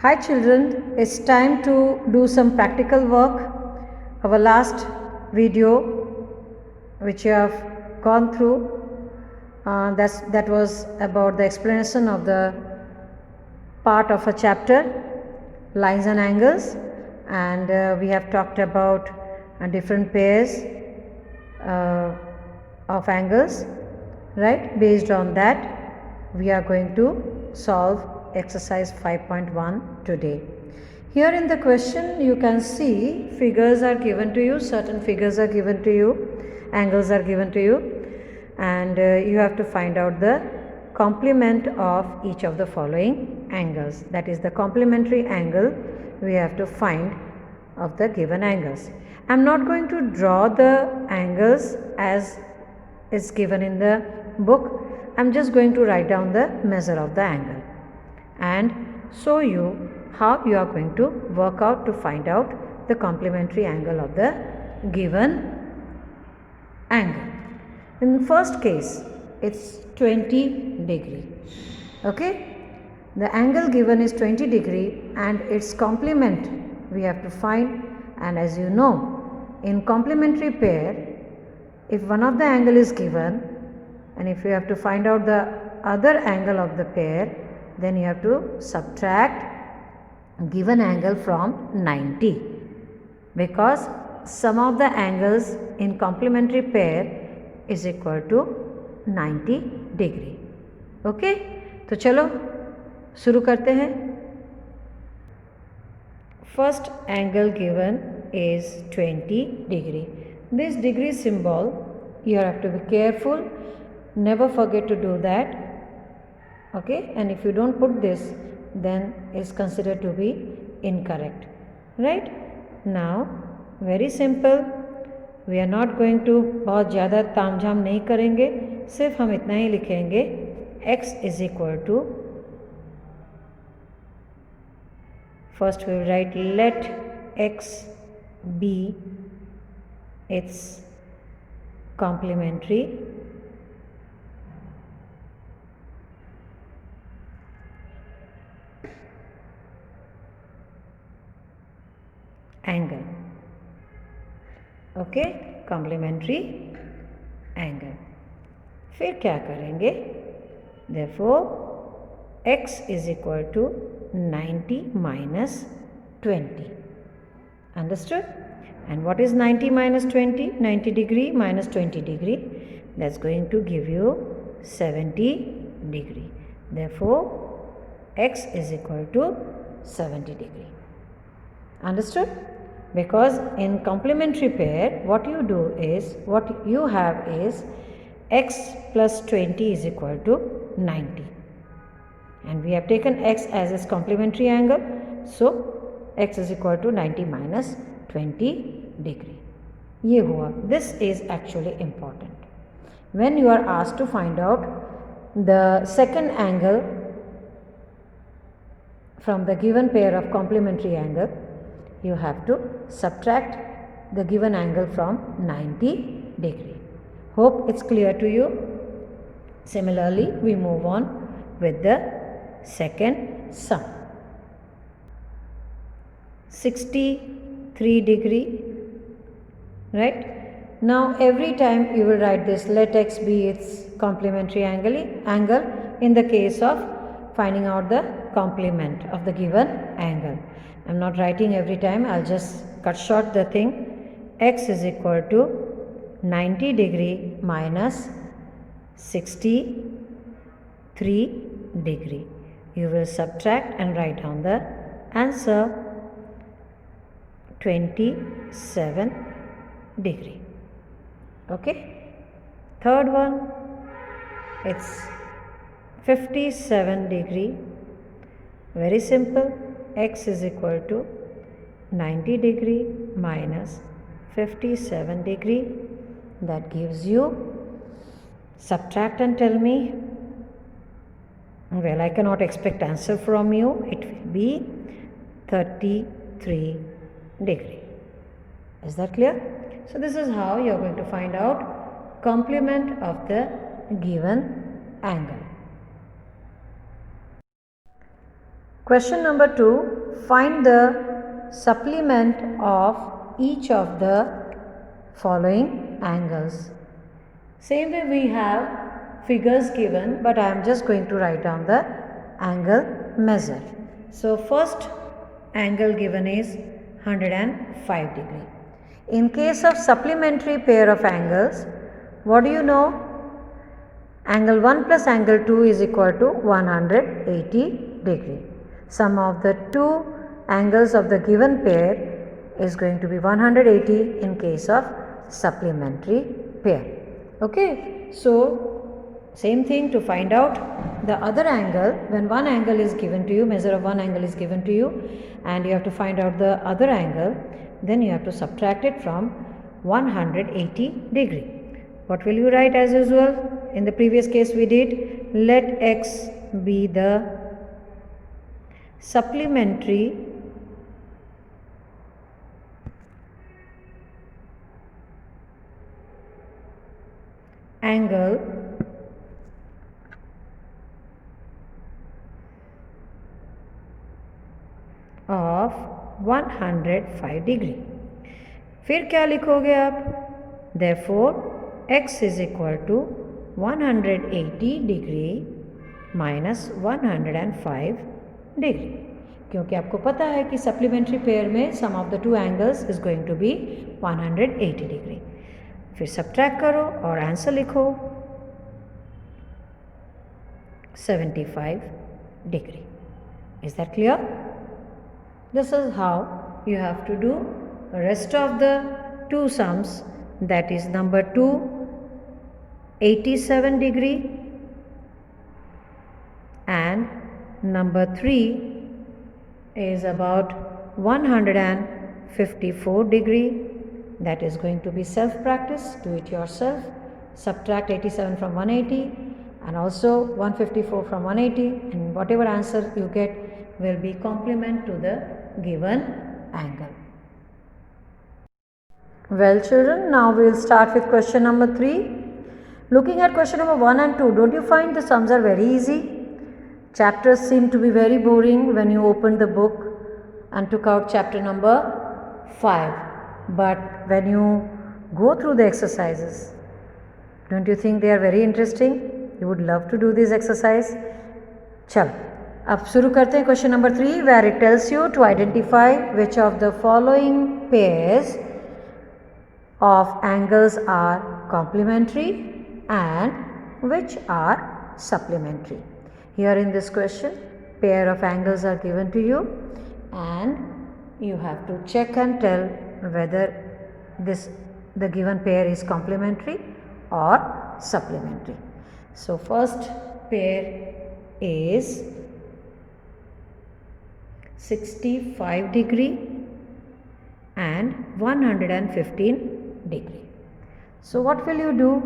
Hi children, it's time to do some practical work. Our last video which you have gone through, that was about the explanation of the part of a chapter, lines and angles, and we have talked about different pairs of angles, right? Based on that, we are going to solve exercise 5.1 today. Here in the question you can see figures are given to you, certain figures are given to you, angles are given to you, and you have to find out the complement of each of the following angles. That is the complementary angle we have to find of the given angles. I am not going to draw the angles as is given in the book. I am just going to write down the measure of the angle and show you how you are going to work out to find out the complementary angle of the given angle. In the first case, it's 20 degree. Okay, the angle given is 20 degree and its complement we have to find, and as you know, in complementary pair, if one of the angle is given and if you have to find out the other angle of the pair, then you have to subtract given angle from 90, because sum of the angles in complementary pair is equal to 90 degree. Okay, तो चलो शुरू करते हैं. First angle given is 20 degree. This degree symbol you have to be careful, never forget to do that. Okay, and if you don't put this, then it's considered to be incorrect, right? Now very simple, we are not going to बहुत ज़्यादा ताम झाम नहीं करेंगे, सिर्फ हम इतना ही लिखेंगे x is equal to, first we will write let x be its complementary angle. Okay, complementary angle. फिर क्या करेंगे? Therefore x is equal to 90 minus 20. Understood? And what is 90 minus 20? 90 degree minus 20 degree. That's going to give you 70 degree. Therefore, x is equal to 70 degree. Understood? Because in complementary pair, what you do is, what you have is x plus 20 is equal to 90. And we have taken x as its complementary angle. So, x is equal to 90 minus 20 degree. ये हुआ. This is actually important. When you are asked to find out the second angle from the given pair of complementary angle, you have to subtract the given angle from 90 degree. Hope it's clear to you. Similarly, we move on with the second sum. 63 degree, right? Now every time you will write this, let x be its complementary angle in the case of finding out the complement of the given angle. I am not writing every time, I will just cut short the thing. X is equal to 90 degree minus 63 degree. You will subtract and write down the answer, 27 degree. Okay. Third one, it's 57 degree. Very simple. X is equal to 90 degree minus 57 degree. That gives you, subtract and tell me. Well, I cannot expect answer from you. It will be 33 degree. Is that clear? So this is how you are going to find out complement of the given angle. Question number 2, find the supplement of each of the following angles. Same way we have figures given, but I am just going to write down the angle measure. So first angle given is 105 degree. In case of supplementary pair of angles, what do you know? Angle 1 plus angle 2 is equal to 180 degree. Sum of the two angles of the given pair is going to be 180 in case of supplementary pair. Okay, so same thing to find out the other angle. When one angle is given to you, measure of one angle is given to you, and you have to find out the other angle, then you have to subtract it from 180 degree. What will you write as usual? In the previous case we did, let x be the supplementary angle of 105 degree. फिर क्या लिखोगे आप? Therefore x is equal to 180 degree minus 105 degree. क्योंकि आपको पता है कि supplementary pair में sum of the two angles is going to be 180 degree. फिर सब्ट्रैक्ट करो और आंसर लिखो 75 degree. Is that clear? This is how you have to do rest of the two sums, that is number 2 87 degree and number 3 is about 154 degree. That is going to be self practice, do it yourself. Subtract 87 from 180 and also 154 from 180, and whatever answer you get will be complement to the given angle. Well children, now we will start with question number 3. Looking at question number 1 and 2, don't you find the sums are very easy? Chapters seem to be very boring when you opened the book and took out chapter number 5. But when you go through the exercises, don't you think they are very interesting? You would love to do this exercise. चलो अब शुरू करते हैं question number 3, where it tells you to identify which of the following pairs of angles are complementary and which are supplementary. Here in this question, pair of angles are given to you and you have to check and tell whether the given pair is complementary or supplementary. So first pair is 65 degree and 115 degree. So what will you do?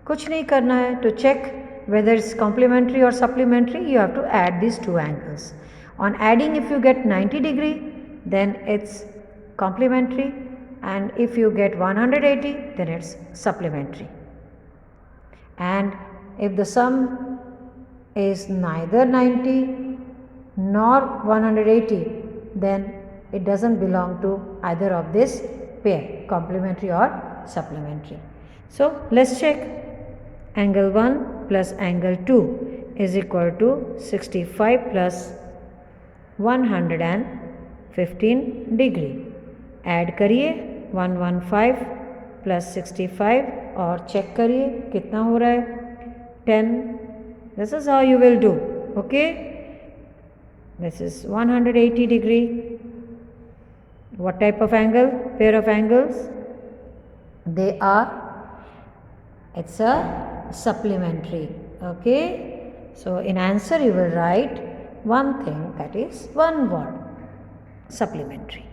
कुछ नहीं करना है. To check whether it's complementary or supplementary, you have to add these two angles. On adding, if you get 90 degree, then it's complementary, and if you get 180, then it's supplementary. And if the sum is neither 90 nor 180, then it doesn't belong to either of this pair, complementary or supplementary. So let's check. Angle 1 plus angle 2 is equal to 65 plus 115 degree. Add करिए 115 plus 65 और check करिए कितना हो रहा है 10. This is how you will do. Okay, this is 180 degree. What type of angle? Pair of angles? They are, it's a supplementary. Okay, so in answer you will write one thing, that is one word, supplementary.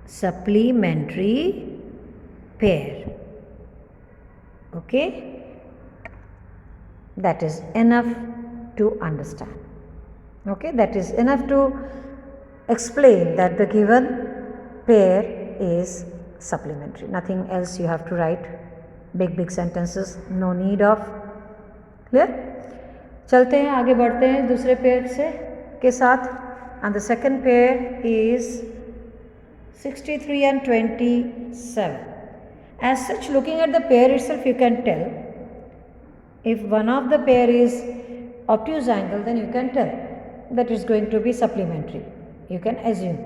Supplementary pair. Okay, that is enough to understand. Okay, that is enough to explain that the given pair is supplementary. Nothing else you have to write big sentences, no need of. Clear? चलते हैं, आगे बढ़ते हैं दूसरे pair से के साथ. And the second pair is 63 and 27. As such, looking at the pair itself, you can tell if one of the pair is obtuse angle, then you can tell that is going to be supplementary. You can assume.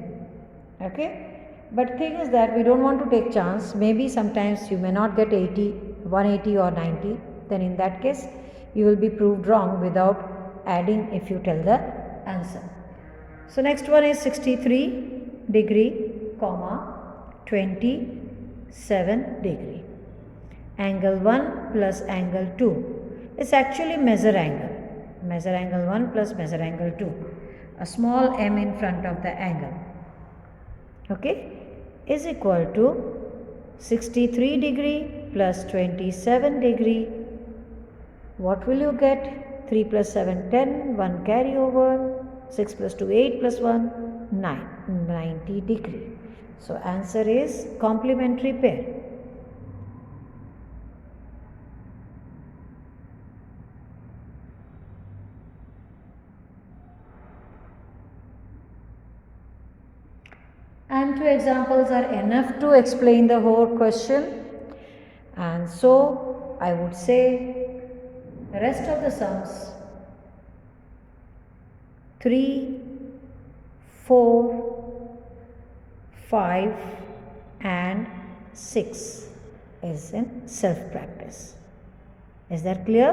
Okay. But thing is that we don't want to take chance. Maybe sometimes you may not get 80, 180 or 90. Then in that case, you will be proved wrong without adding if you tell the answer. So next one is 63 degree, comma 27 degree. Angle 1 plus angle 2 is actually measure angle. Measure angle 1 plus measure angle 2. A small m in front of the angle. Okay, is equal to 63 degree plus 27 degree. What will you get? 3 plus 7, 10, 1 carry over, 6 plus 2, 8 plus 1, 9, 90 degree. So answer is complementary pair. And two examples are enough to explain the whole question. And so I would say the rest of the sums 3, 4, 5 and 6 is in self practice. Is that clear?